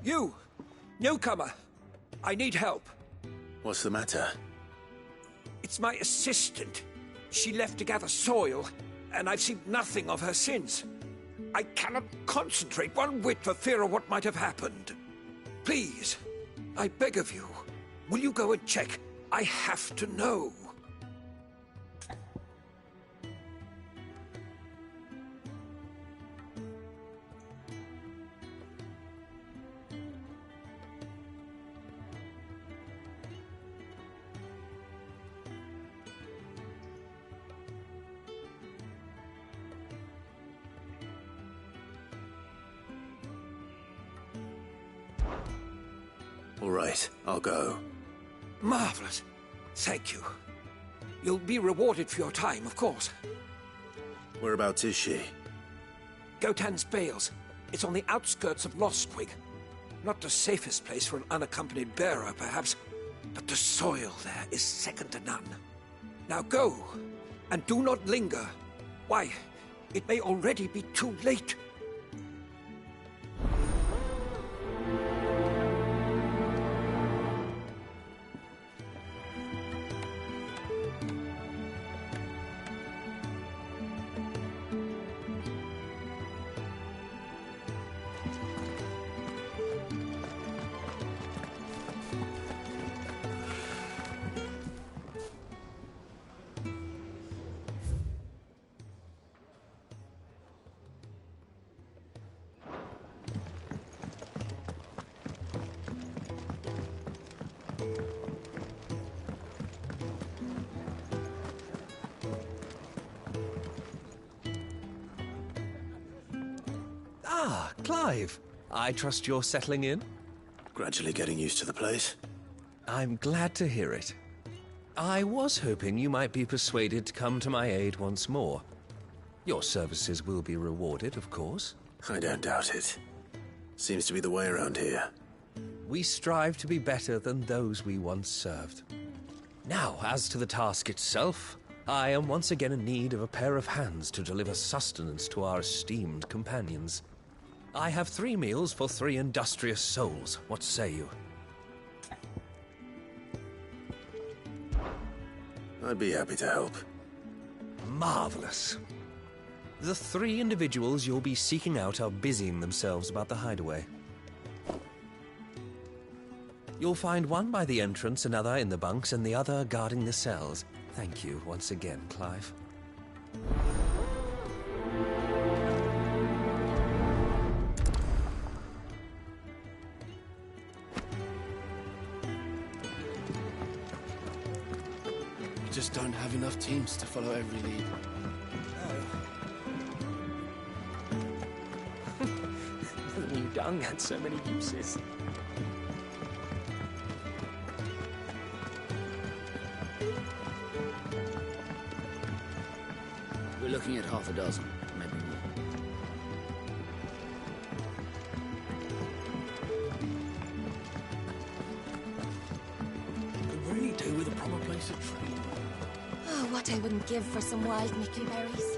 You! Newcomer! I need help. What's the matter? It's my assistant. She left to gather soil, and I've seen nothing of her since. I cannot concentrate one whit for fear of what might have happened. Please, I beg of you, will you go and check? I have to know. All right, I'll go. Marvelous. Thank you. You'll be rewarded for your time, of course. Whereabouts is she? Gotan's Bales. It's on the outskirts of Lostwig. Not the safest place for an unaccompanied bearer, perhaps, but the soil there is second to none. Now go, and do not linger. Why, it may already be too late. Ah, Clive. I trust you're settling in? Gradually getting used to the place. I'm glad to hear it. I was hoping you might be persuaded to come to my aid once more. Your services will be rewarded, of course. I don't doubt it. Seems to be the way around here. We strive to be better than those we once served. Now, as to the task itself, I am once again in need of a pair of hands to deliver sustenance to our esteemed companions. I have 3 meals for 3 industrious souls. What say you? I'd be happy to help. Marvelous. The 3 individuals you'll be seeking out are busying themselves about the hideaway. You'll find one by the entrance, another in the bunks, and the other guarding the cells. Thank you once again, Clive. We just don't have enough teams to follow every lead. The new dung had so many uses. We're looking at half a dozen, maybe more. Could really do with a proper place to train. Oh, what I wouldn't give for some wild Mickey berries.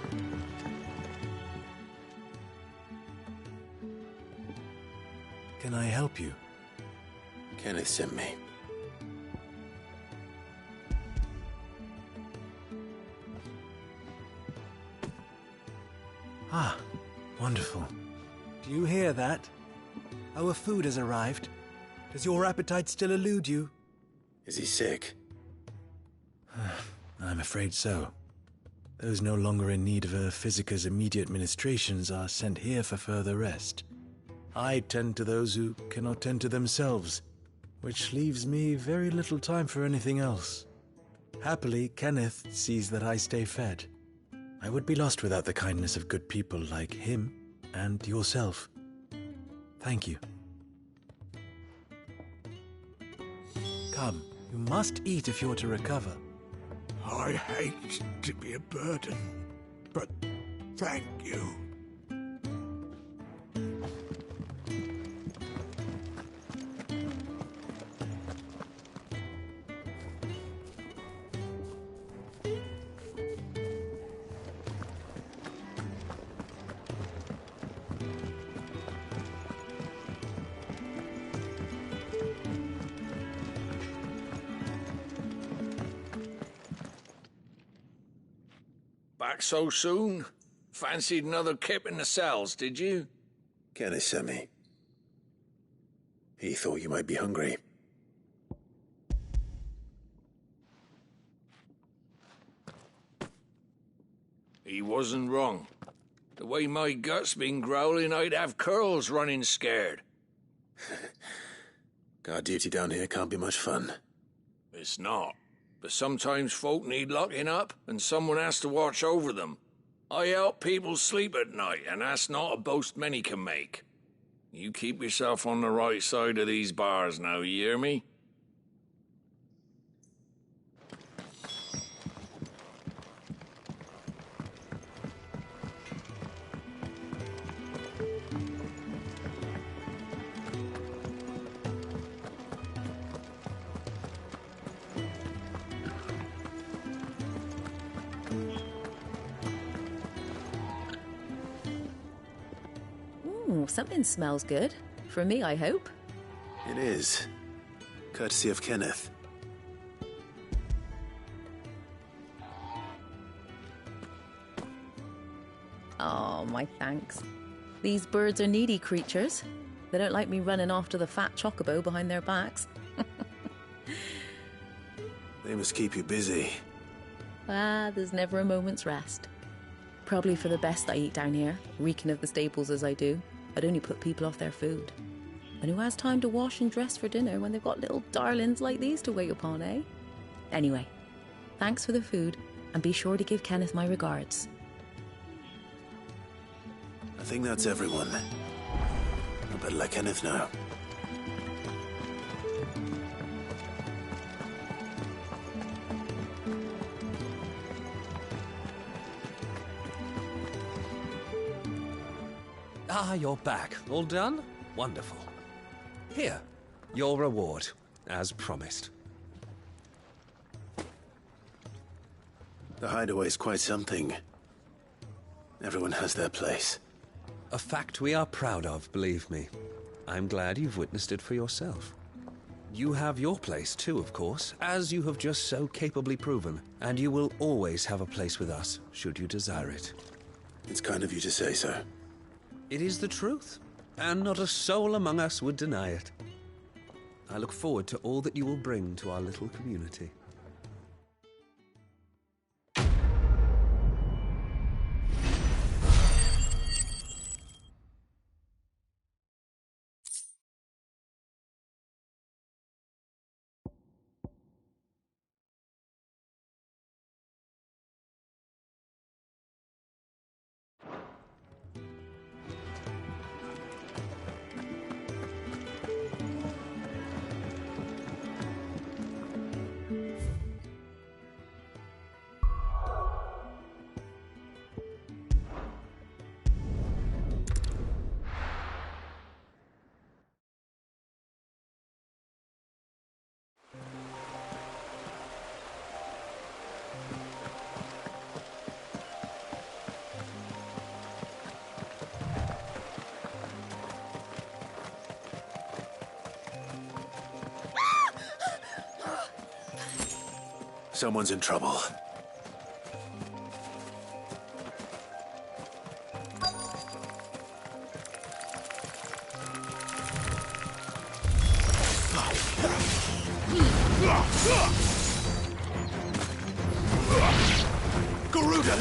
Can I help you? Kenneth sent me. Ah, wonderful. Do you hear that? Our food has arrived. Does your appetite still elude you? Is he sick? I'm afraid so. Those no longer in need of a Physica's immediate ministrations are sent here for further rest. I tend to those who cannot tend to themselves, which leaves me very little time for anything else. Happily, Kenneth sees that I stay fed. I would be lost without the kindness of good people like him and yourself. Thank you. Come, you must eat if you're to recover. I hate to be a burden, but thank you. back so soon? Fancied another kip in the cells, did you? Kenneth sent me. He thought you might be hungry. He wasn't wrong. The way my gut's been growling, I'd have curls running scared. Guard duty down here can't be much fun. It's not. But sometimes folk need locking up, and someone has to watch over them. I help people sleep at night, and that's not a boast many can make. You keep yourself on the right side of these bars now, you hear me? Something smells good. For me, I hope. It is. Courtesy of Kenneth. Oh, my thanks. These birds are needy creatures. They don't like me running after the fat chocobo behind their backs. They must keep you busy. There's never a moment's rest. Probably for the best I eat down here, reeking of the stables as I do. I'd only put people off their food. And who has time to wash and dress for dinner when they've got little darlings like these to wait upon, eh? Anyway, thanks for the food, and be sure to give Kenneth my regards. I think that's everyone. I better let Kenneth know. Ah, you're back. All done? Wonderful. Here, your reward, as promised. The hideaway's quite something. Everyone has their place. A fact we are proud of, believe me. I'm glad you've witnessed it for yourself. You have your place too, of course, as you have just so capably proven, and you will always have a place with us, should you desire it. It's kind of you to say so. It is the truth, and not a soul among us would deny it. I look forward to all that you will bring to our little community. Someone's in trouble. Garuda,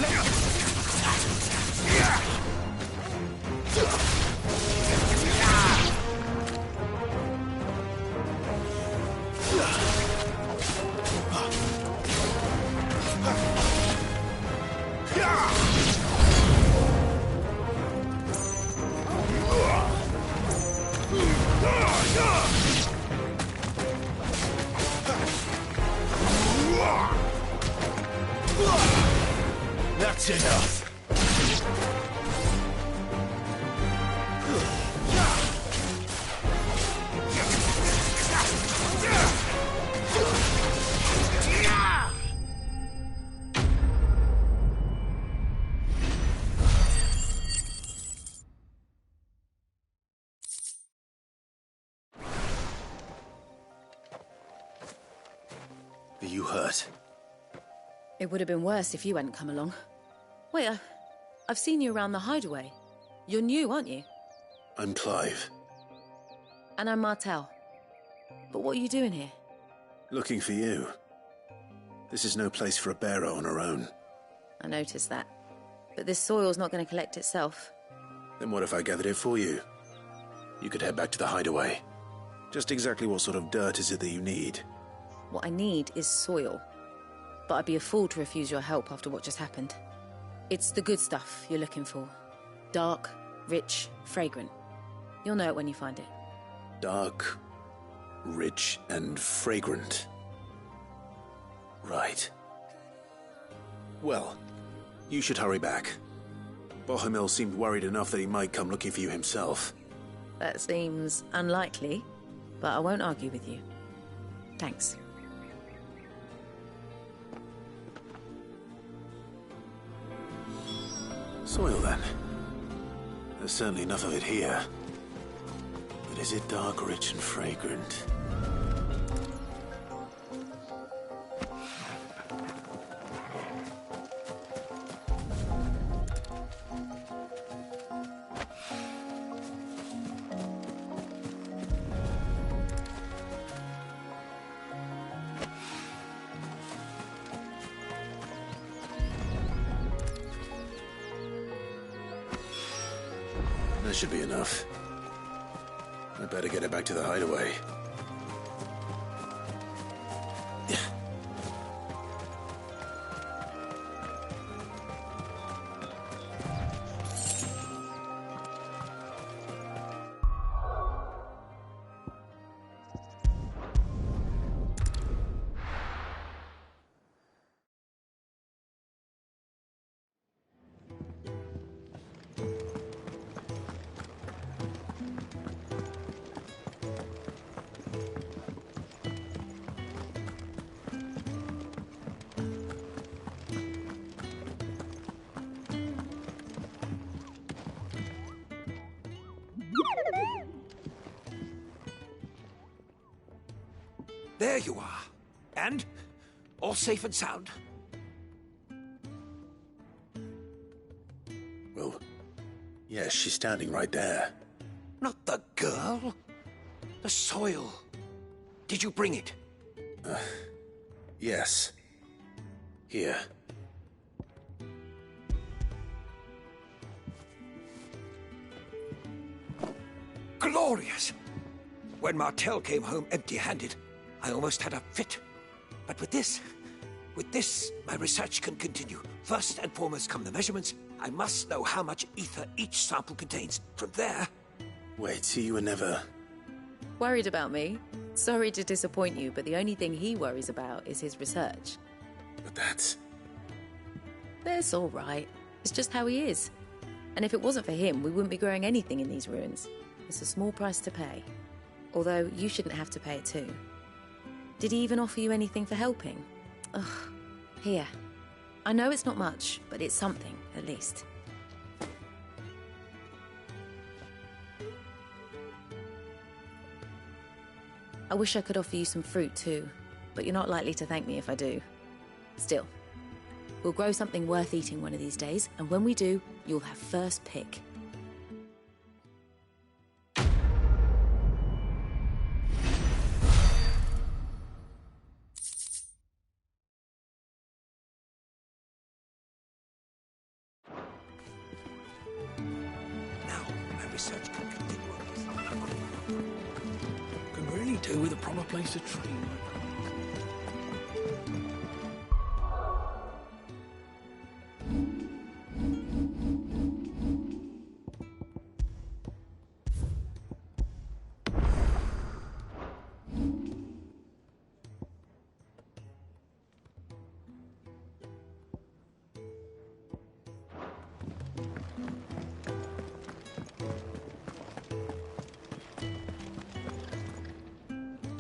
That's enough. Are you hurt? It would have been worse if you hadn't come along. Wait, I've seen you around the hideaway. You're new, aren't you? I'm Clive. And I'm Martel. But what are you doing here? Looking for you. This is no place for a bearer on her own. I noticed that. But this soil's not going to collect itself. Then what if I gathered it for you? You could head back to the hideaway. Just exactly what sort of dirt is it that you need? What I need is soil. But I'd be a fool to refuse your help after what just happened. It's the good stuff you're looking for. Dark, rich, fragrant. You'll know it when you find it. Dark, rich, and fragrant. Right. Well, you should hurry back. Bohemil seemed worried enough that he might come looking for you himself. That seems unlikely, but I won't argue with you. Thanks. Soil, then. There's certainly enough of it here. But is it dark, rich, and fragrant? That should be enough. I better get it back to the hideaway. There you are. And? All safe and sound? Well, yes, she's standing right there. Not the girl. The soil. Did you bring it? Yes. Here. Glorious! When Martel came home empty-handed, I almost had a fit. But with this, my research can continue. First and foremost come the measurements. I must know how much ether each sample contains. From there... Wait, so you were never... Worried about me? Sorry to disappoint you, but the only thing he worries about is his research. But that's... That's all right. It's just how he is. And if it wasn't for him, we wouldn't be growing anything in these ruins. It's a small price to pay. Although, you shouldn't have to pay it too. Did he even offer you anything for helping? Ugh. Here. I know it's not much, but it's something, at least. I wish I could offer you some fruit too, but you're not likely to thank me if I do. Still, we'll grow something worth eating one of these days, and when we do, you'll have first pick. Now, my research can continue. Can really do with a proper place to train.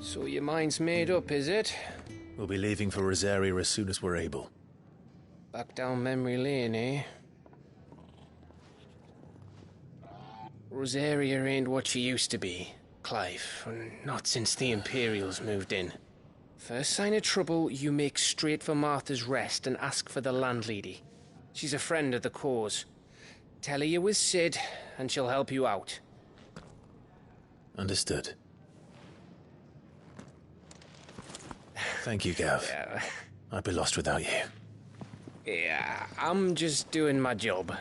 So your mind's made up, is it? We'll be leaving for Rosaria as soon as we're able. Back down memory lane, eh? Rosaria ain't what she used to be, Clive. Not since the Imperials moved in. First sign of trouble, you make straight for Martha's Rest and ask for the landlady. She's a friend of the cause. Tell her you're with Cid, and she'll help you out. Understood. Thank you, Gav. Yeah. I'd be lost without you. Yeah, I'm just doing my job.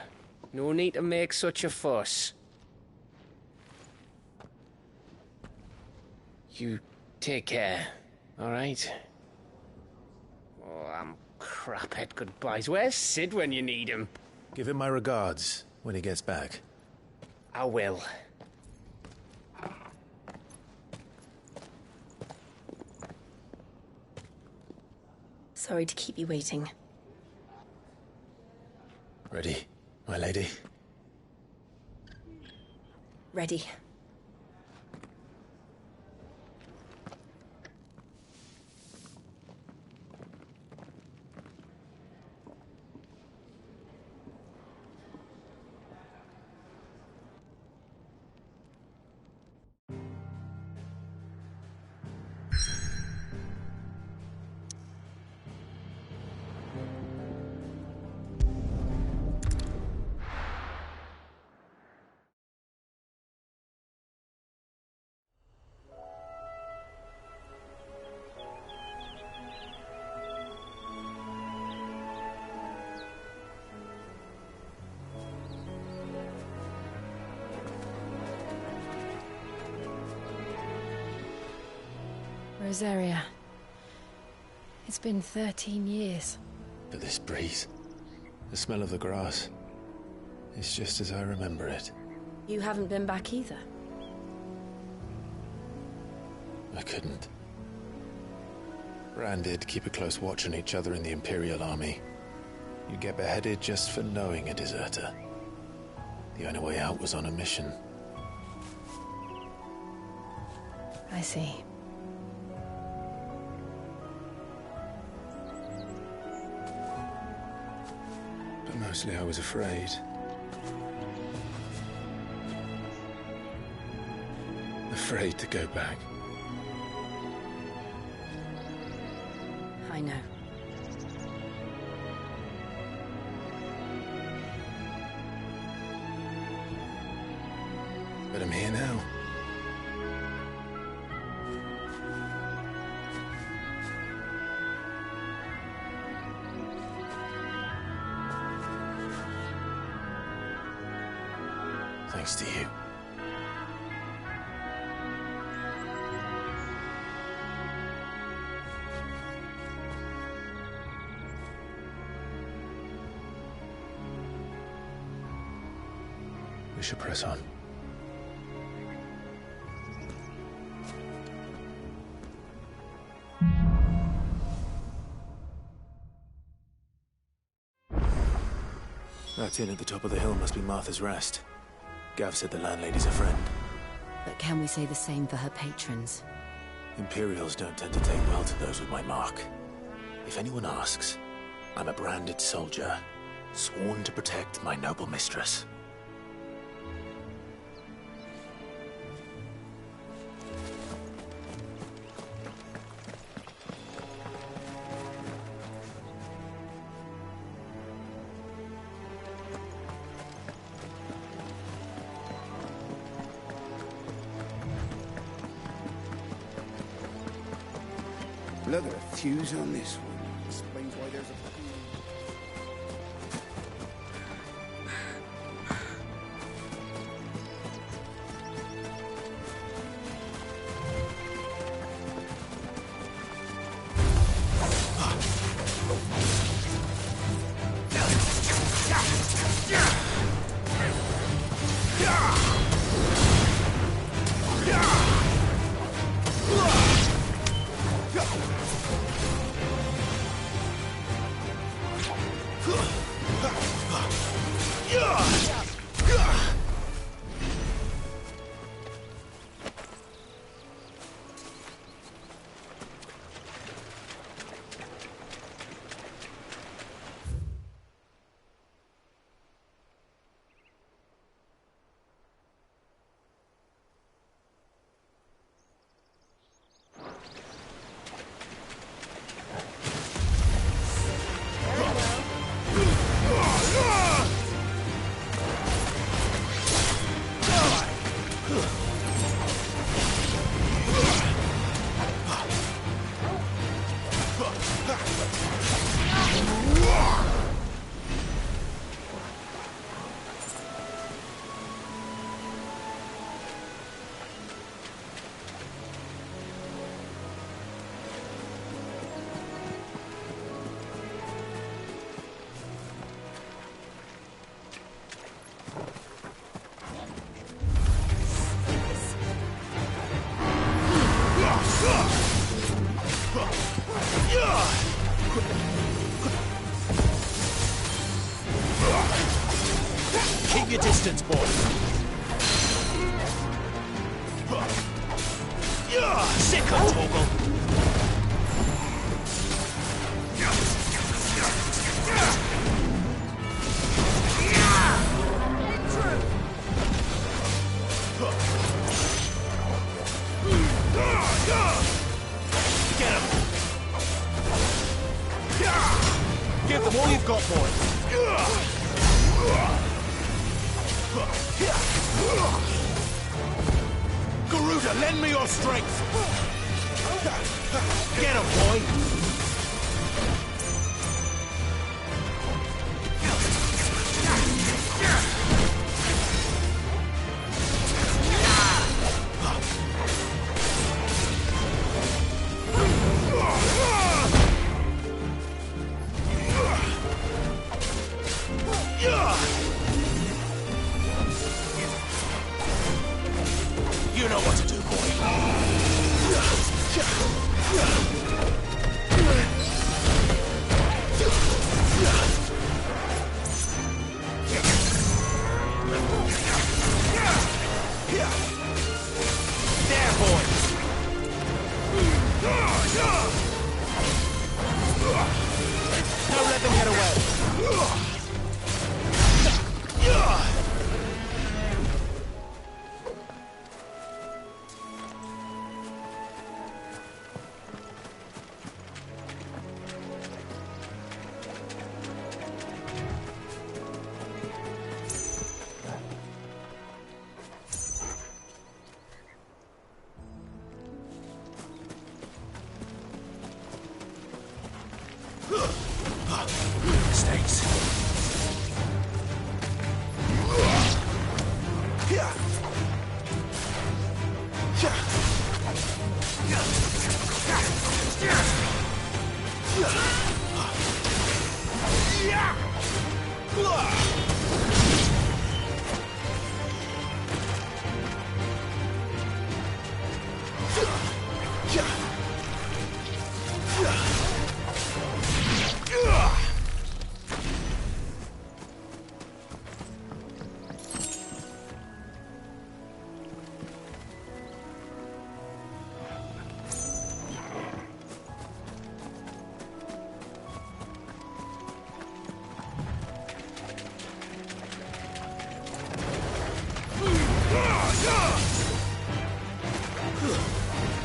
No need to make such a fuss. You take care, alright? Oh, I'm crap at goodbyes. Where's Cid when you need him? Give him my regards when he gets back. I will. Sorry to keep you waiting. Ready, my lady? Ready. Rosaria. It's been 13 years. But this breeze, the smell of the grass, it's just as I remember it. You haven't been back either. I couldn't. Rand did keep a close watch on each other in the Imperial Army. You get beheaded just for knowing a deserter. The only way out was on a mission. I see. But mostly I was afraid. Afraid to go back. I know. But I'm here now. Thanks to you. We should press on. That inn at the top of the hill must be Martha's Rest. Gav said the landlady's a friend. But can we say the same for her patrons? Imperials don't tend to take well to those with my mark. If anyone asks, I'm a branded soldier, sworn to protect my noble mistress. Look at the fuse on this one. Explains why there's a... Keep your distance, boy. Sick of Torgal. Get him. Give them all you've got, boy. Garuda, lend me your strength! Get him, boy! You know what to do, boy. There, boy. Don't let them get away. Mistakes.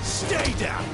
Stay down.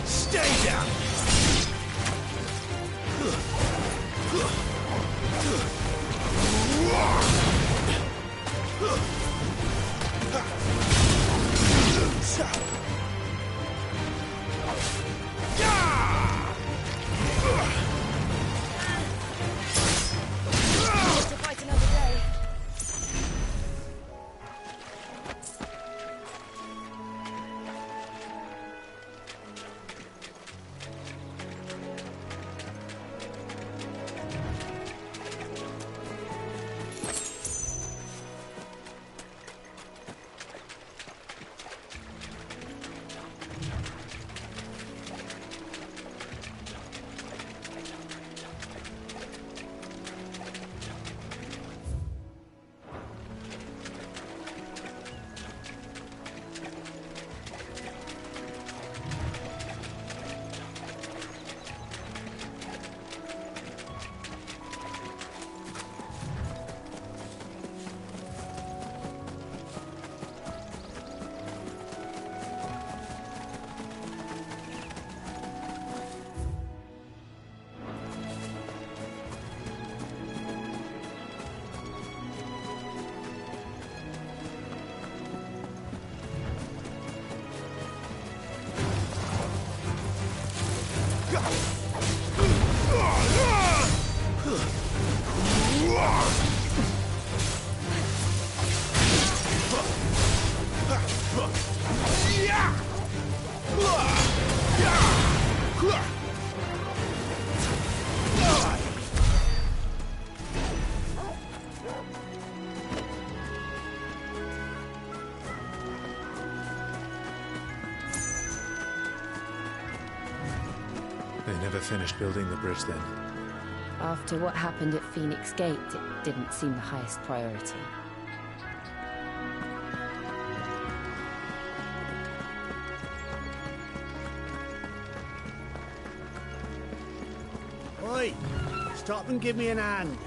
Stay down. They never finished building the bridge then. After what happened at Phoenix Gate, it didn't seem the highest priority. Oi! Stop and give me an hand.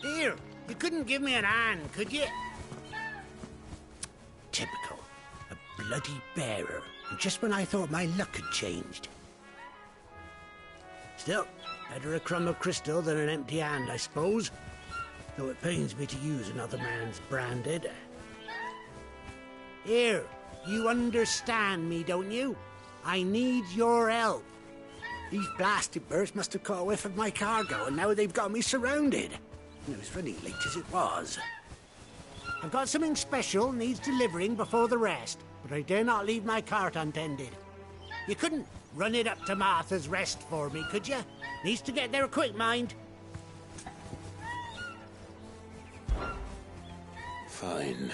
Here, you couldn't give me an hand, could you? Typical. A bloody bearer. Just when I thought my luck had changed. Still, better a crumb of crystal than an empty hand, I suppose. Though it pains me to use another man's branded. Here, you understand me, don't you? I need your help. These blasted birds must have caught a whiff of my cargo, and now they've got me surrounded. And it was running late as it was. I've got something special needs delivering before the rest, but I dare not leave my cart untended. You couldn't run it up to Martha's Rest for me, could you? Needs to get there quick, mind. Fine.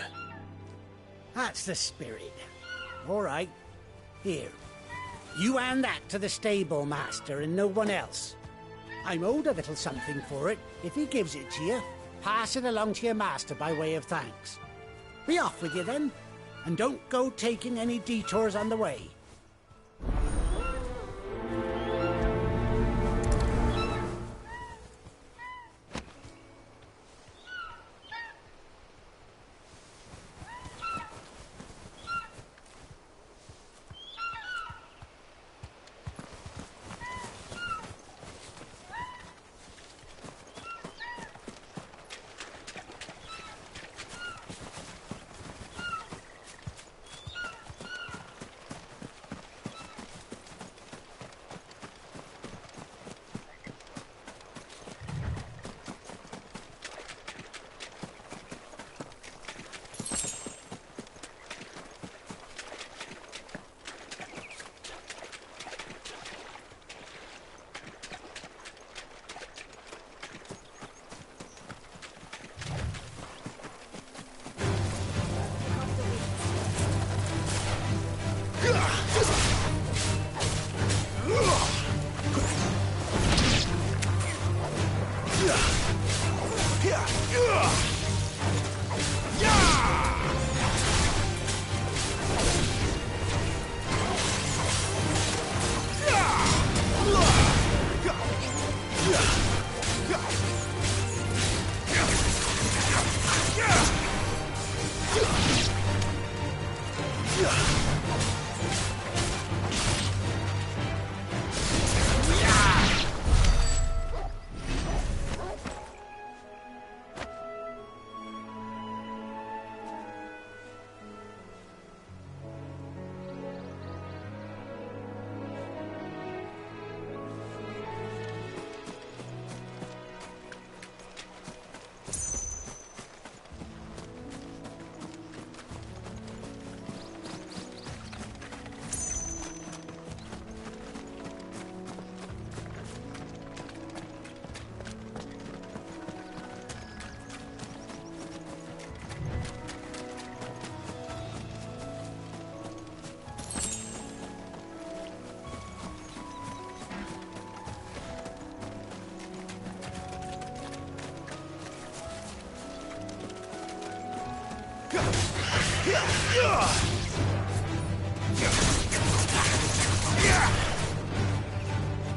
That's the spirit. All right. Here. You hand that to the stable master and no one else. I'm owed a little something for it. If he gives it to you, pass it along to your master by way of thanks. Be off with you then, and don't go taking any detours on the way.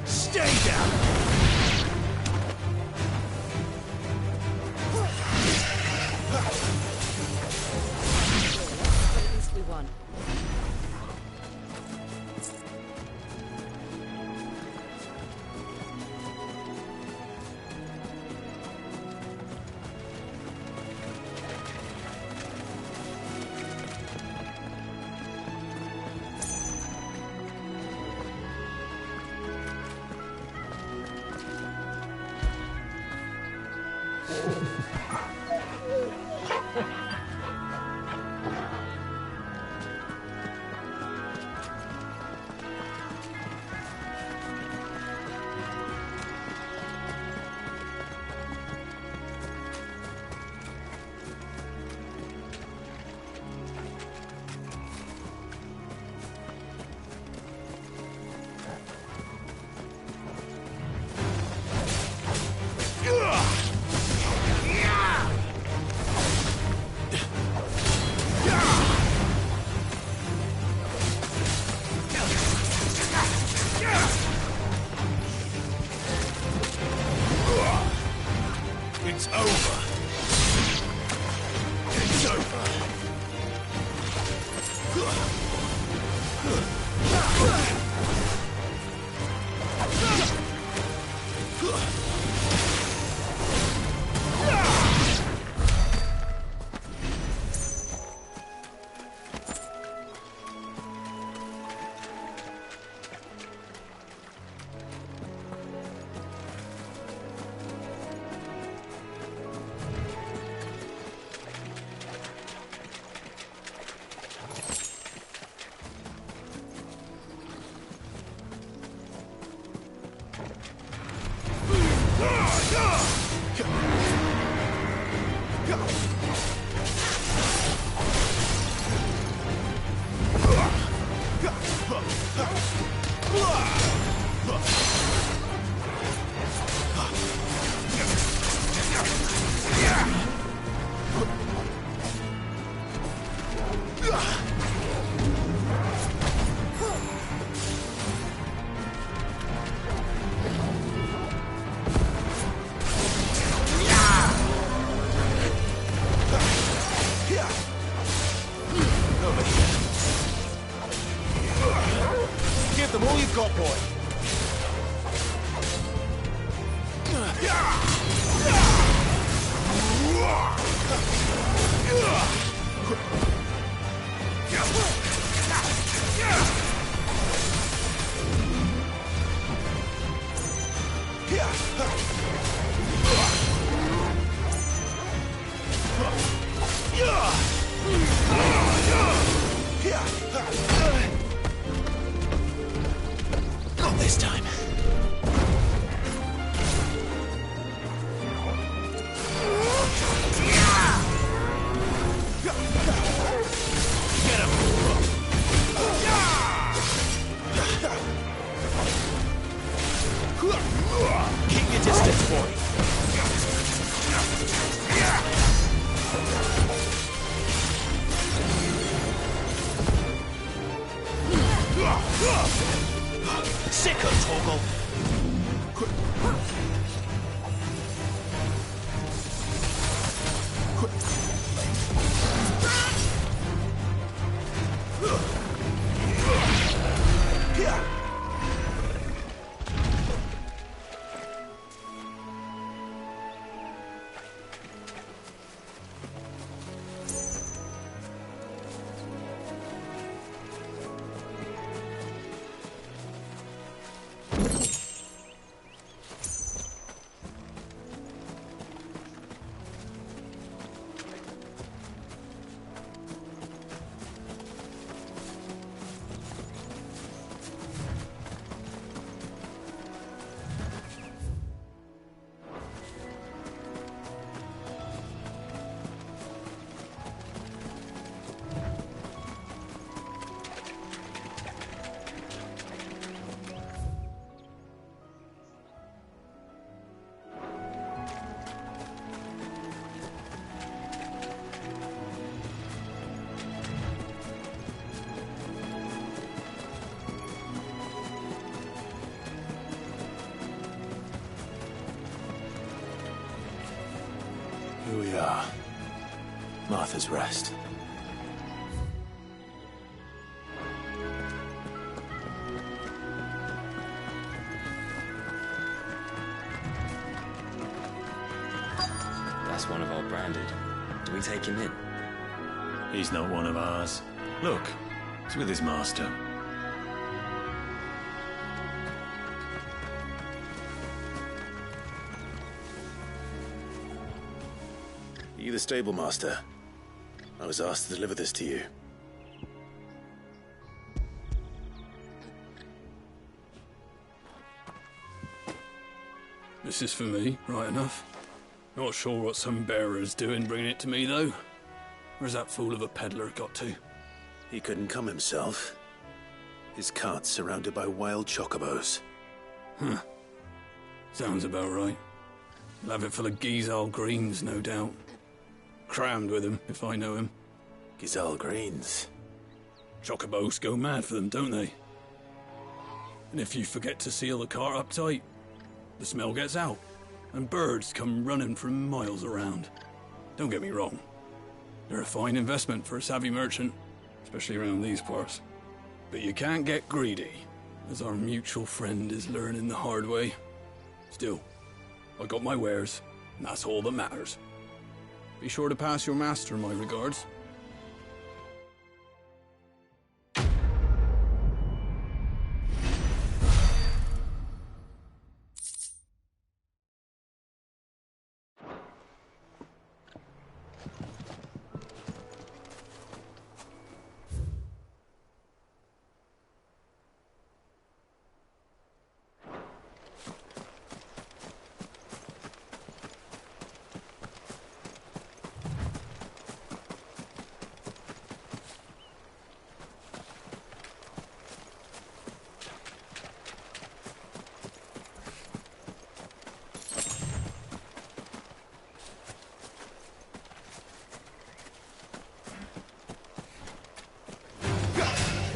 Stay down! At least we won. Not this time. Get him! Keep your distance, boy. Sicko, Torgal! Here we are. Martha's Rest. That's one of our branded. Do we take him in? He's not one of ours. Look, he's with his master. You the stable master? I was asked to deliver this to you. This is for me, right enough. Not sure what some bearer's doing bringing it to me, though. Where's that fool of a peddler got to? He couldn't come himself. His cart's surrounded by wild chocobos. Huh. Sounds about right. He'll have it full of Gizal greens, no doubt. Crammed with him, if I know him. Gizal greens? Chocobos go mad for them, don't they? And if you forget to seal the cart up tight, the smell gets out, and birds come running from miles around. Don't get me wrong. They're a fine investment for a savvy merchant, especially around these parts. But you can't get greedy, as our mutual friend is learning the hard way. Still, I got my wares, and that's all that matters. Be sure to pass your master my regards.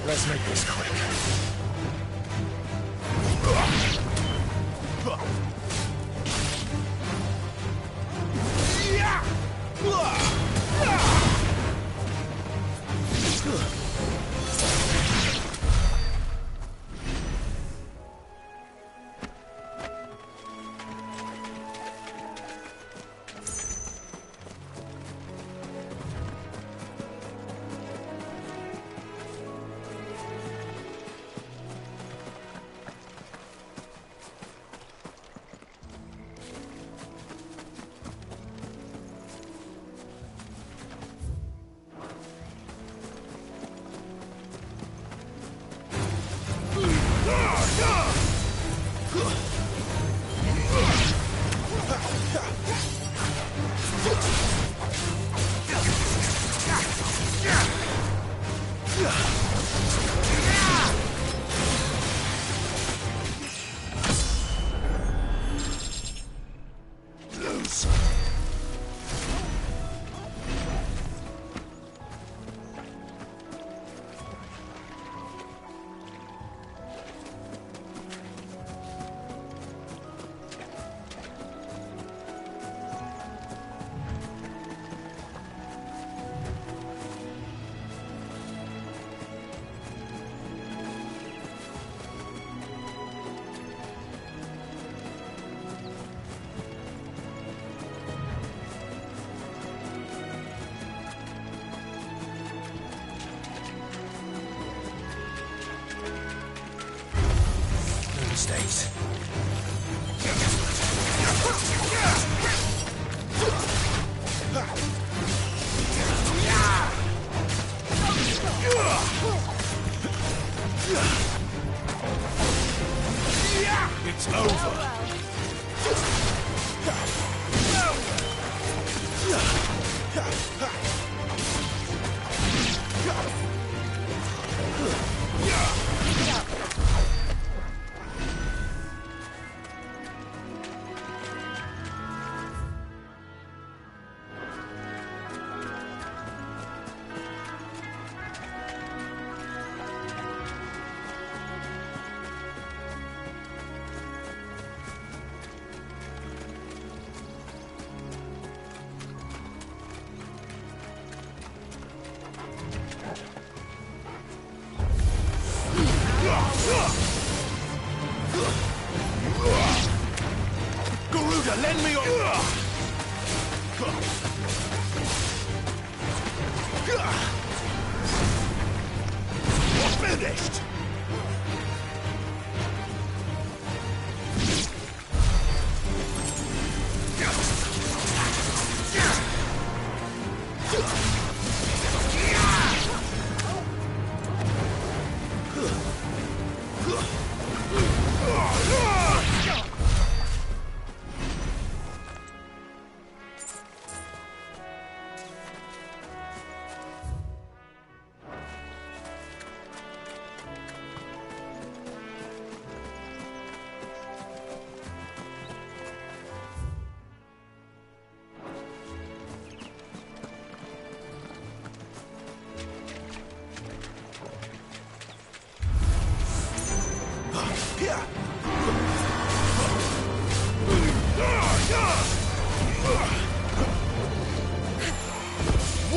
Let's make this quick.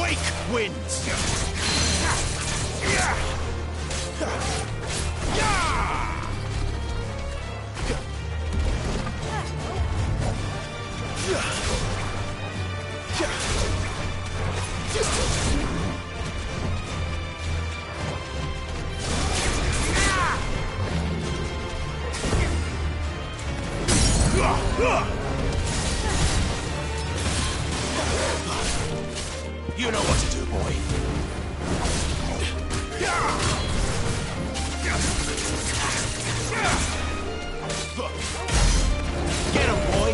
Wake wins! You know what to do, boy. Get him, boy.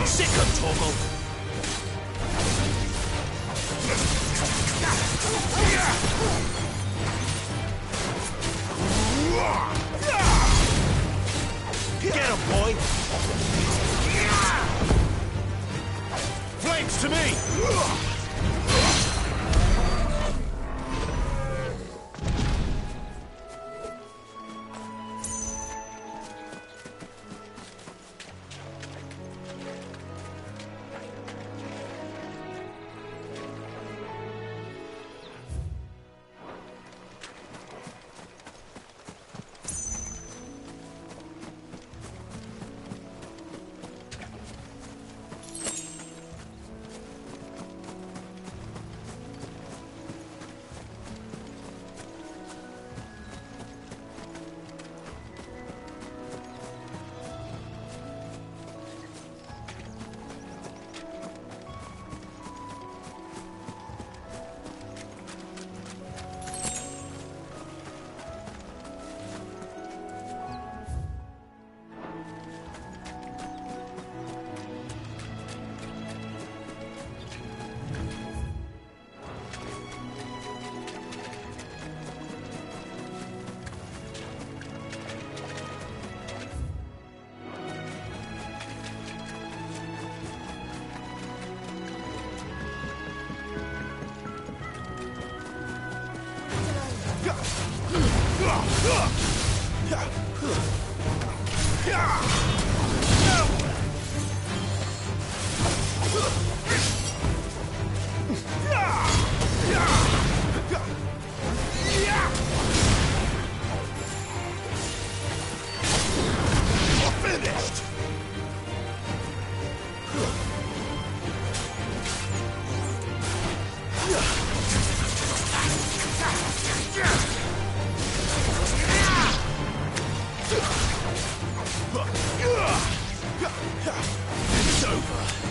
Sick of Torgal! Get him, boy! Flanks to me! It's over.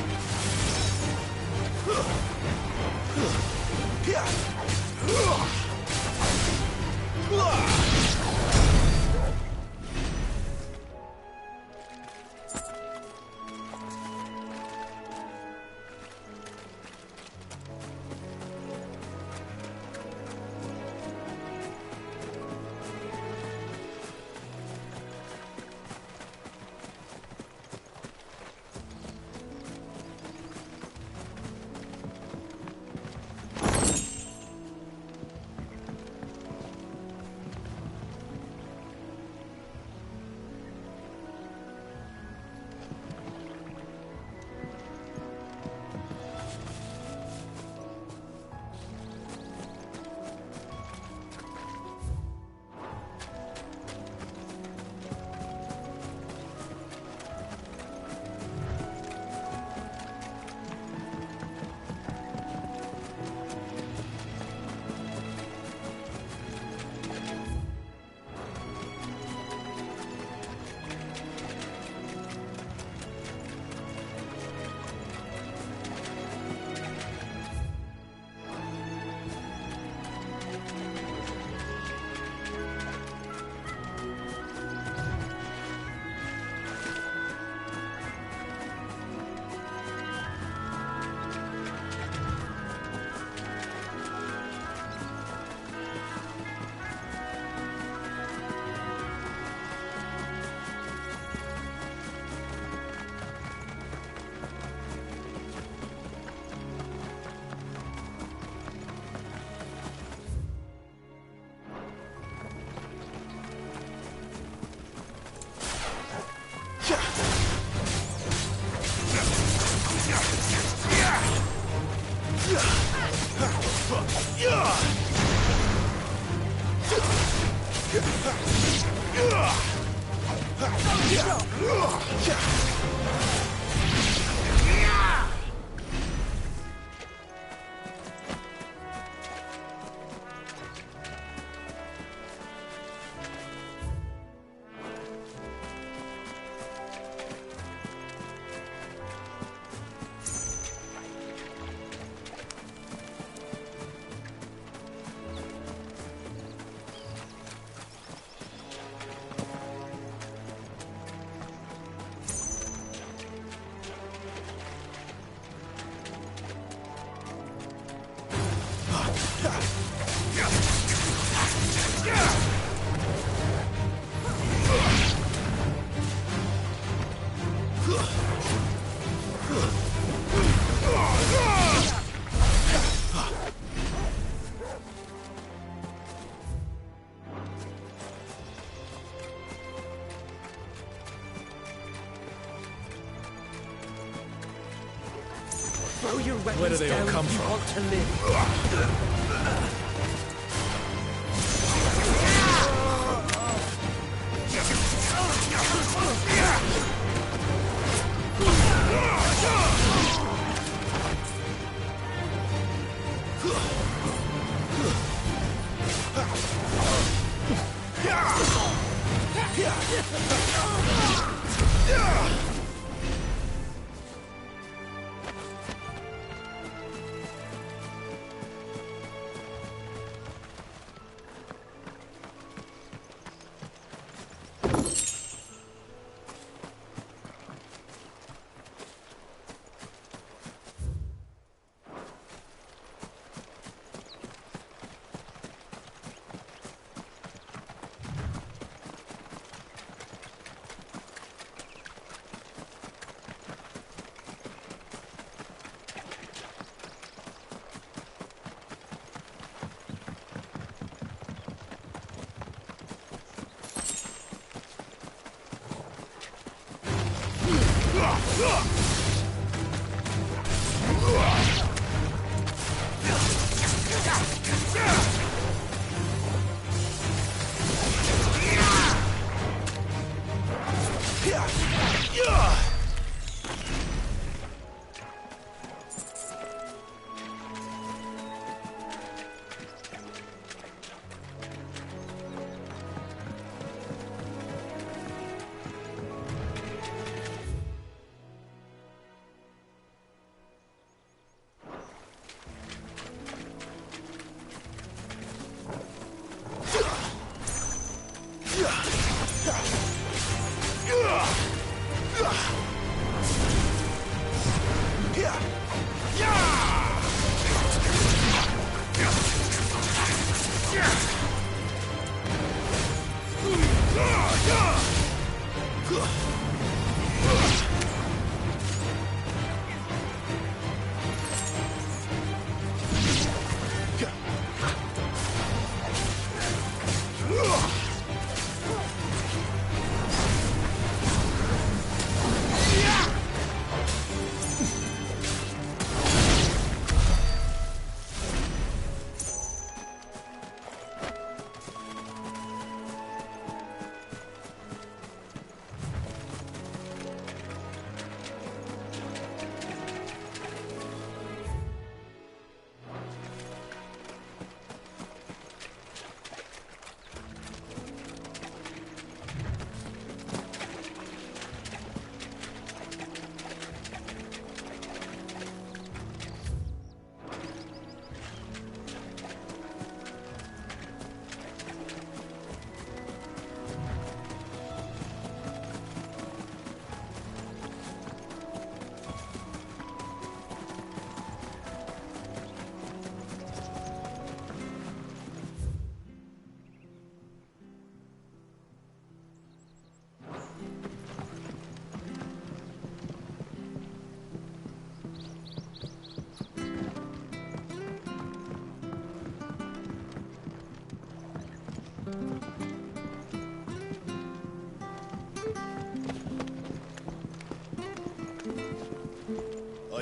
Throw your weapons Where do they all down come if you from? want to live.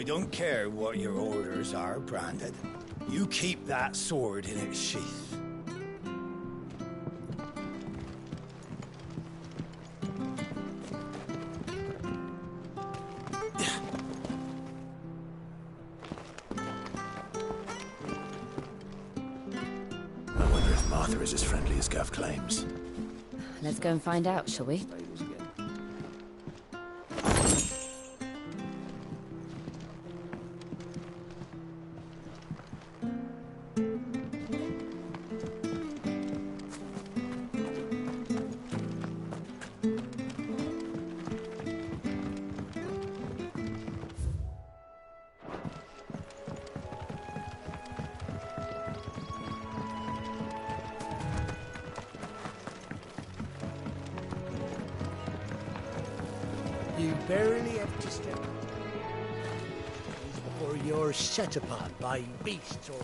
I don't care what your orders are, Branded. You keep that sword in its sheath. Arthur is as friendly as Gov claims. Let's go and find out, shall we? You barely have to step before you're set upon by beasts or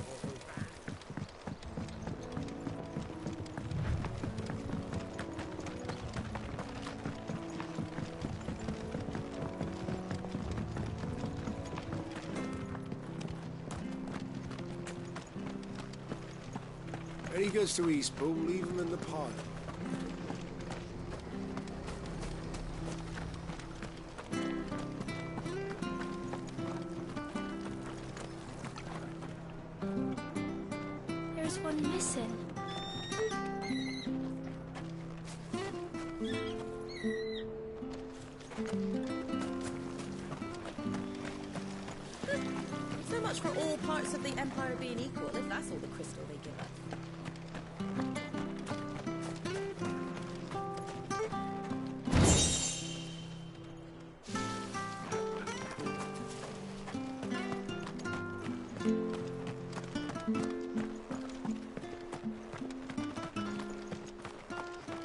When he goes to Eastpool, leave him in the pile. There's one missing. So much for all parts of the Empire being equal, if that's all the crystal they give us.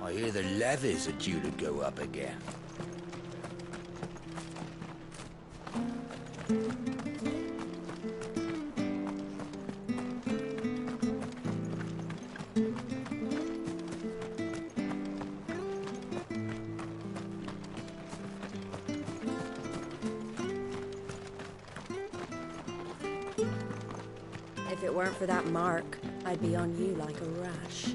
I hear the levies are due to go up again. If it weren't for that mark, I'd be on you like a rash.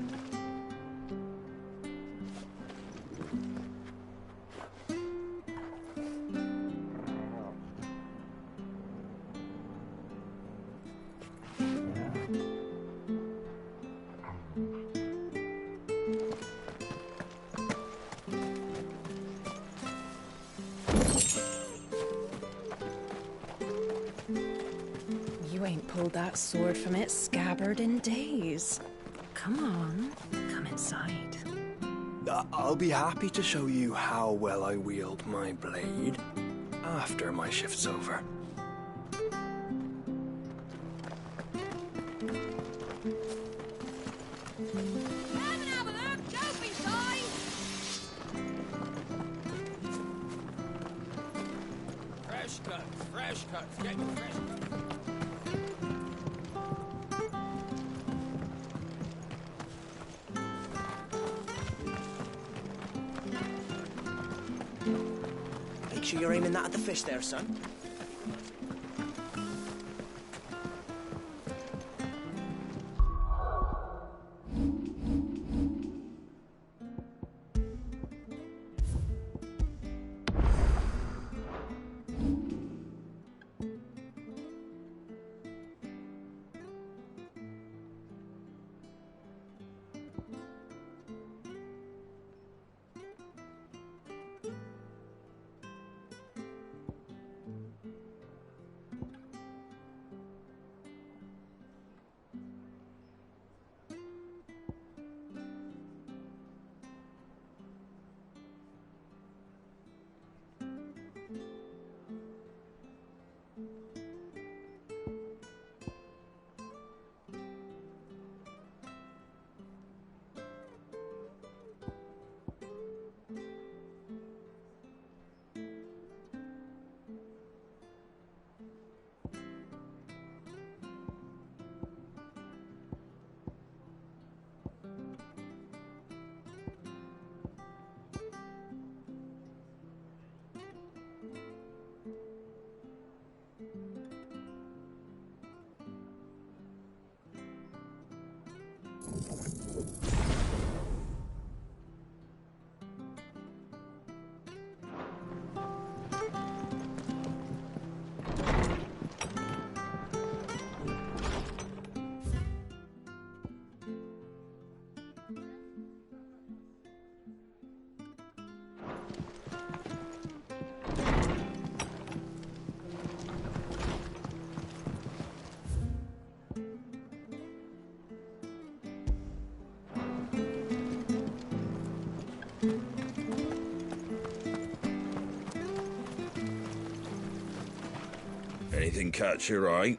You ain't pulled that sword from its scabbard in days. Come on, come inside. I'll be happy to show you how well I wield my blade after my shift's over. Fresh cuts, get your fresh cuts. Make sure you're aiming that at the fish there, son. Anything catch your eye?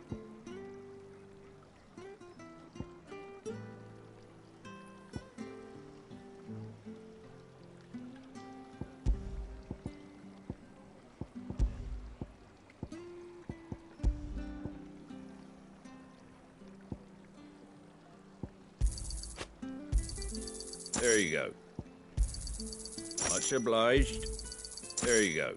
There you go. Much obliged. There you go.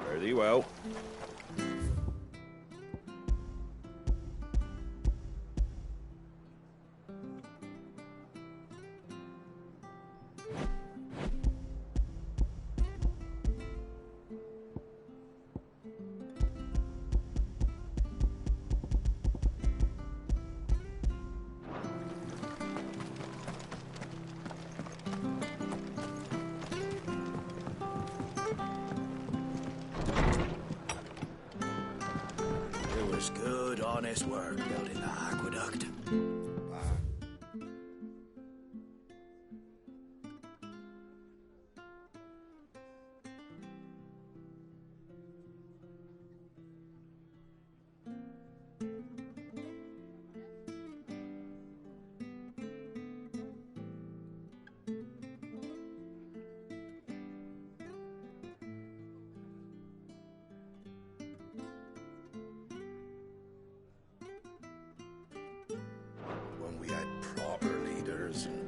Very well. Good, honest work building the aqueduct.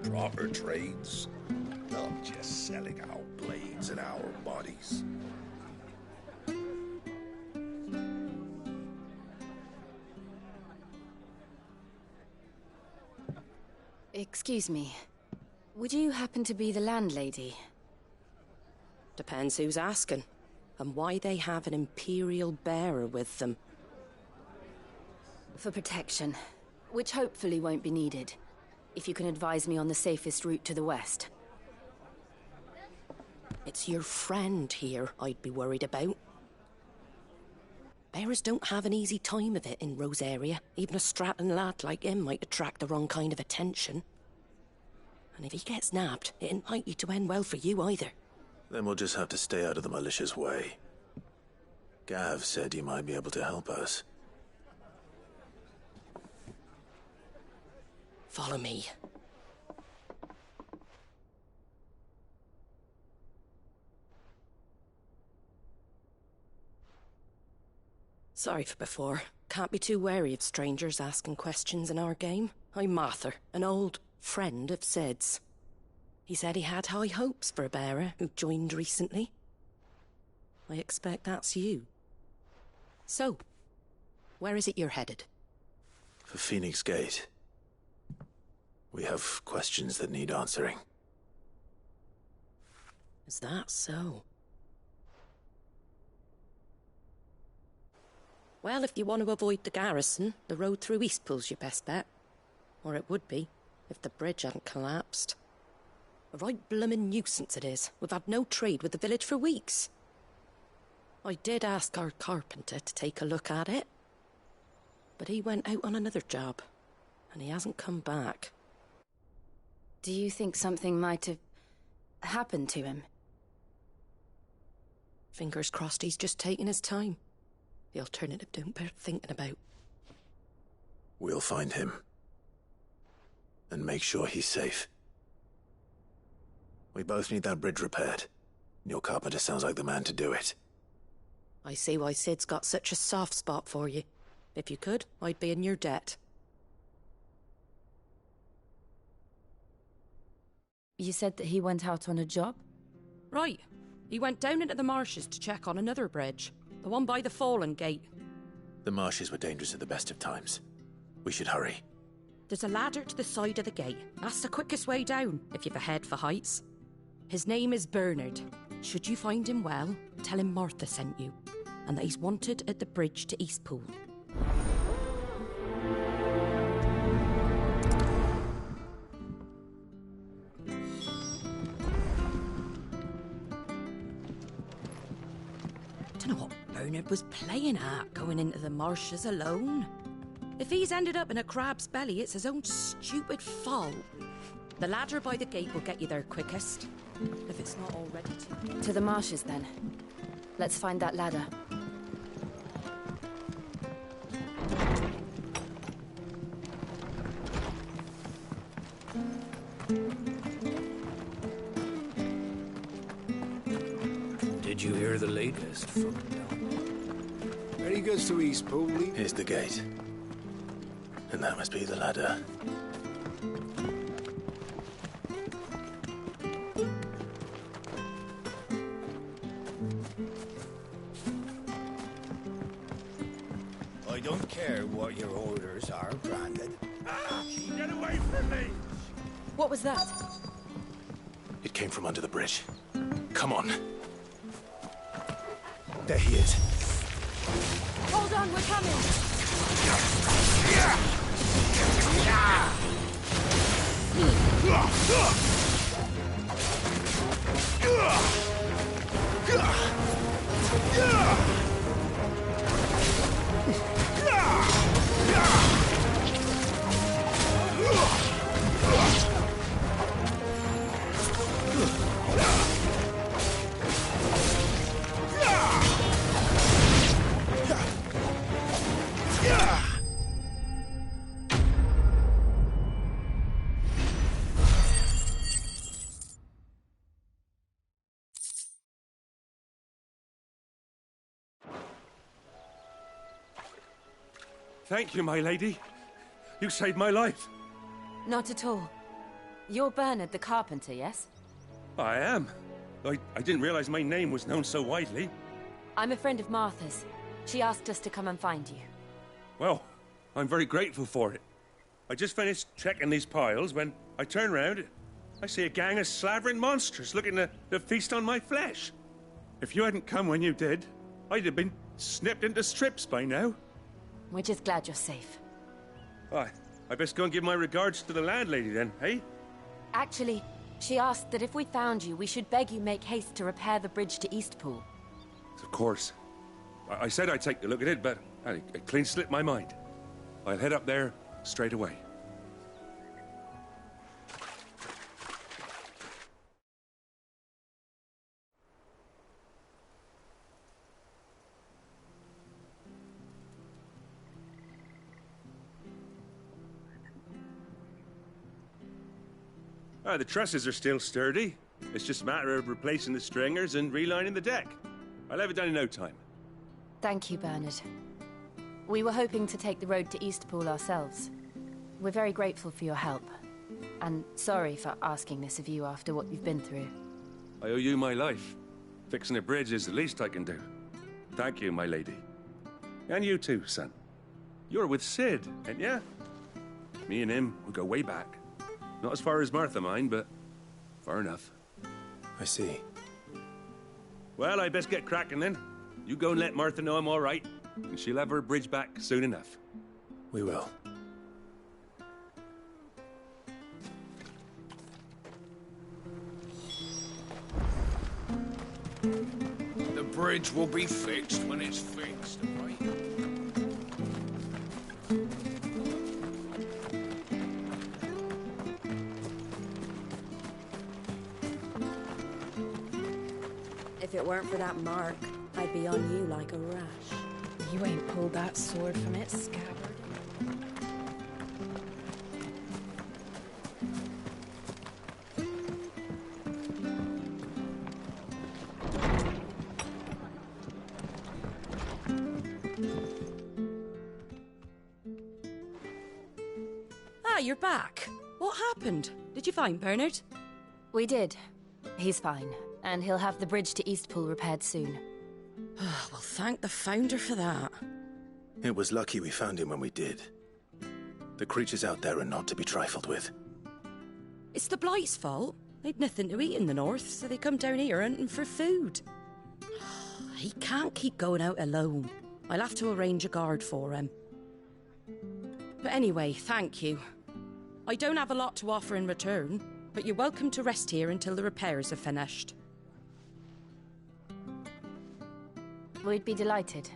Proper trades, not just selling our blades and our bodies. Excuse me. Would you happen to be the landlady? Depends who's asking, and why they have an Imperial bearer with them. For protection, which hopefully won't be needed. If you can advise me on the safest route to the west. It's your friend here I'd be worried about. Bearers don't have an easy time of it in Rosaria. Even a strapping lad like him might attract the wrong kind of attention. And if he gets nabbed, it ain't likely to end well for you either. Then we'll just have to stay out of the malicious way. Gav said you might be able to help us. Follow me. Sorry for before. Can't be too wary of strangers asking questions in our game. I'm Martha, an old friend of Sid's. He said he had high hopes for a bearer who joined recently. I expect that's you. So, where is it you're headed? For Phoenix Gate. We have questions that need answering. Is that so? Well, if you want to avoid the garrison, the road through Eastpool's your best bet. Or it would be, if the bridge hadn't collapsed. A right bloomin' nuisance it is. We've had no trade with the village for weeks. I did ask our carpenter to take a look at it. But he went out on another job, and he hasn't come back. Do you think something might have happened to him? Fingers crossed he's just taking his time. The alternative don't bear thinking about. We'll find him. And make sure he's safe. We both need that bridge repaired. Your carpenter sounds like the man to do it. I see why Sid's got such a soft spot for you. If you could, I'd be in your debt. You said that he went out on a job? Right. He went down into the marshes to check on another bridge. The one by the Fallen Gate. The marshes were dangerous at the best of times. We should hurry. There's a ladder to the side of the gate. That's the quickest way down, if you've a head for heights. His name is Bernard. Should you find him well, tell him Martha sent you, and that he's wanted at the bridge to Eastpool. Don't know what Bernard was playing at, going into the marshes alone. If he's ended up in a crab's belly, it's his own stupid fault. The ladder by the gate will get you there quickest, if it's not already too. To the marshes, then. Let's find that ladder. Did you hear the latest from... Ready goes to Eastpool. Here's the gate. And that must be the ladder. I don't care what your orders are, Branded. Get away from me! What was that? It came from under the bridge. Come on. There he is. Hold on, we're coming! Thank you, my lady. You saved my life. Not at all. You're Bernard the carpenter, yes? I am. I didn't realize my name was known so widely. I'm a friend of Martha's. She asked us to come and find you. Well, I'm very grateful for it. I just finished checking these piles when I turn around. I see a gang of slavering monsters looking to feast on my flesh. If you hadn't come when you did, I'd have been snipped into strips by now. We're just glad you're safe. I best go and give my regards to the landlady then, eh? Actually, she asked that if we found you, we should beg you make haste to repair the bridge to Eastpool. Of course. I said I'd take a look at it, but it clean slipped my mind. I'll head up there straight away. The trusses are still sturdy. It's just a matter of replacing the stringers and relining the deck. I'll have it done in no time. Thank you, Bernard. We were hoping to take the road to Eastpool ourselves. We're very grateful for your help. And sorry for asking this of you after what you've been through. I owe you my life. Fixing a bridge is the least I can do. Thank you, my lady. And you too, son. You're with Sid, ain't ya? Me and him, we go way back. Not as far as Martha, mind, but far enough. I see. Well, I best get cracking then. You go and let Martha know I'm all right, and she'll have her bridge back soon enough. We will. The bridge will be fixed when it's fixed, right? If it weren't for that mark, I'd be on you like a rash. You ain't pulled that sword from its scabbard. Ah, you're back. What happened? Did you find Bernard? We did. He's fine, and he'll have the bridge to Eastpool repaired soon. Well, thank the Founder for that. It was lucky we found him when we did. The creatures out there are not to be trifled with. It's the Blight's fault. They'd nothing to eat in the north, so they come down here hunting for food. He can't keep going out alone. I'll have to arrange a guard for him. But anyway, thank you. I don't have a lot to offer in return, but you're welcome to rest here until the repairs are finished. We'd be delighted.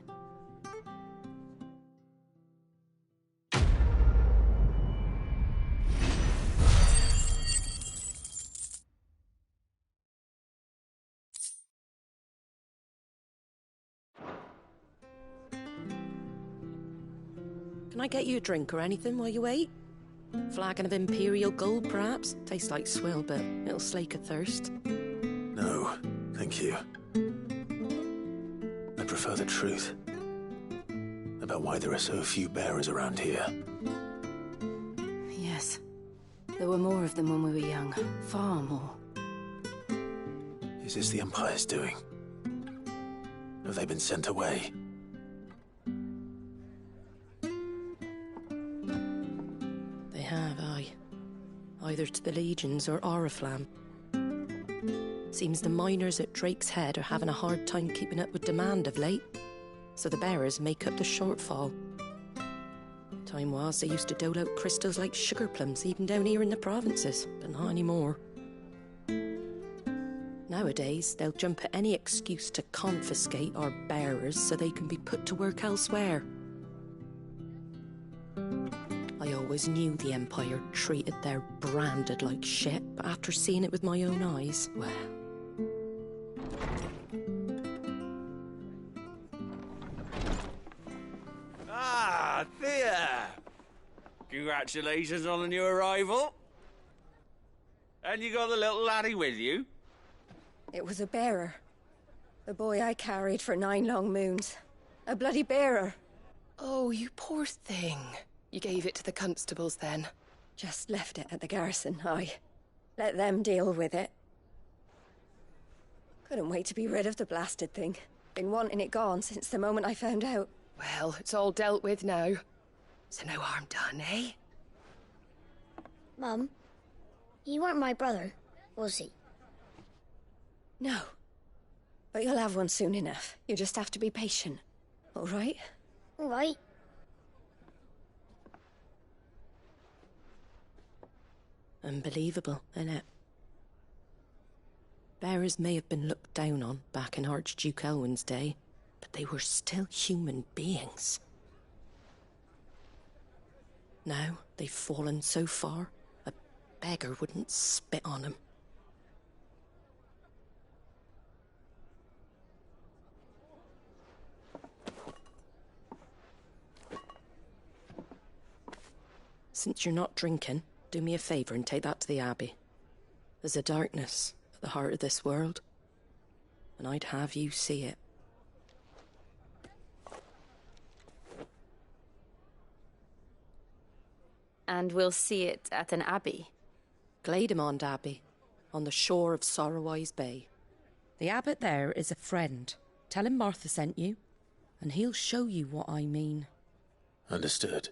Can I get you a drink or anything while you wait? Flagon of Imperial Gold, perhaps? Tastes like swill, but it'll slake a thirst. No, thank you. I prefer the truth about why there are so few bearers around here. Yes. There were more of them when we were young. Far more. Is this the Empire's doing? Have they been sent away? They have, aye. Either to the Legions or Oriflamme. Seems the miners at Drake's Head are having a hard time keeping up with demand of late, so the bearers make up the shortfall. Time was they used to dole out crystals like sugar plums even down here in the provinces, but not anymore. Nowadays, they'll jump at any excuse to confiscate our bearers so they can be put to work elsewhere. I always knew the Empire treated their branded like shit, but after seeing it with my own eyes, well... Ah, Thea! Congratulations on the new arrival. And you got the little laddie with you? It was a bearer. The boy I carried for 9 long moons. A bloody bearer. Oh, you poor thing. You gave it to the constables then? Just left it at the garrison, aye. Let them deal with it. Couldn't wait to be rid of the blasted thing. Been wanting it gone since the moment I found out. Well, it's all dealt with now. So no harm done, eh? Mum, you weren't my brother, was he? No. But you'll have one soon enough. You just have to be patient. All right? All right. Unbelievable, innit? Bearers may have been looked down on back in Archduke Elwin's day, but they were still human beings. Now they've fallen so far, a beggar wouldn't spit on them. Since you're not drinking, do me a favour and take that to the Abbey. There's a darkness at the heart of this world, and I'd have you see it. And we'll see it at an abbey? Glademond Abbey, on the shore of Sorrowwise Bay. The abbot there is a friend. Tell him Martha sent you, and he'll show you what I mean. Understood.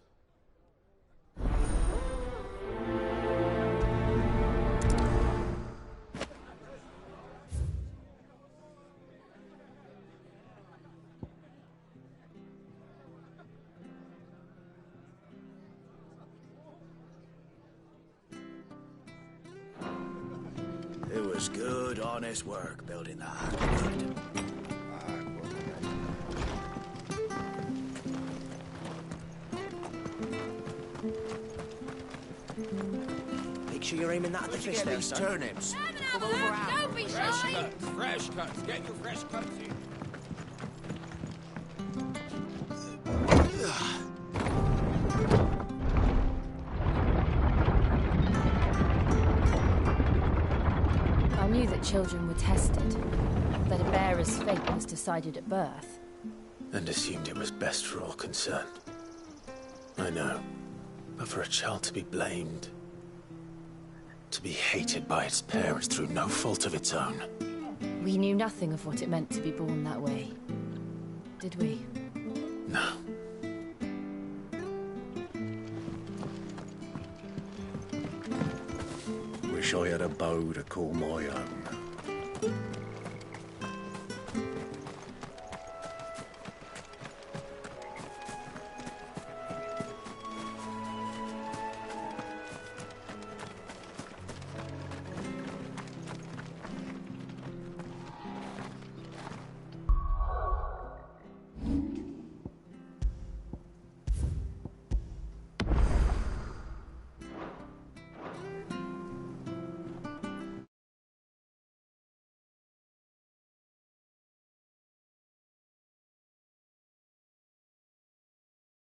It was good, honest work building that aqueduct. Make sure you're aiming that at the fish there, son. Turnips. Come over out. Don't be Fresh shy! cuts, fresh cuts. Get your fresh cuts in. I knew that children were tested, that a bearer's fate was decided at birth. And assumed it was best for all concerned. I know. But for a child to be blamed, to be hated by its parents through no fault of its own. We knew nothing of what it meant to be born that way, did we? No. Wish I had a bow to call my own.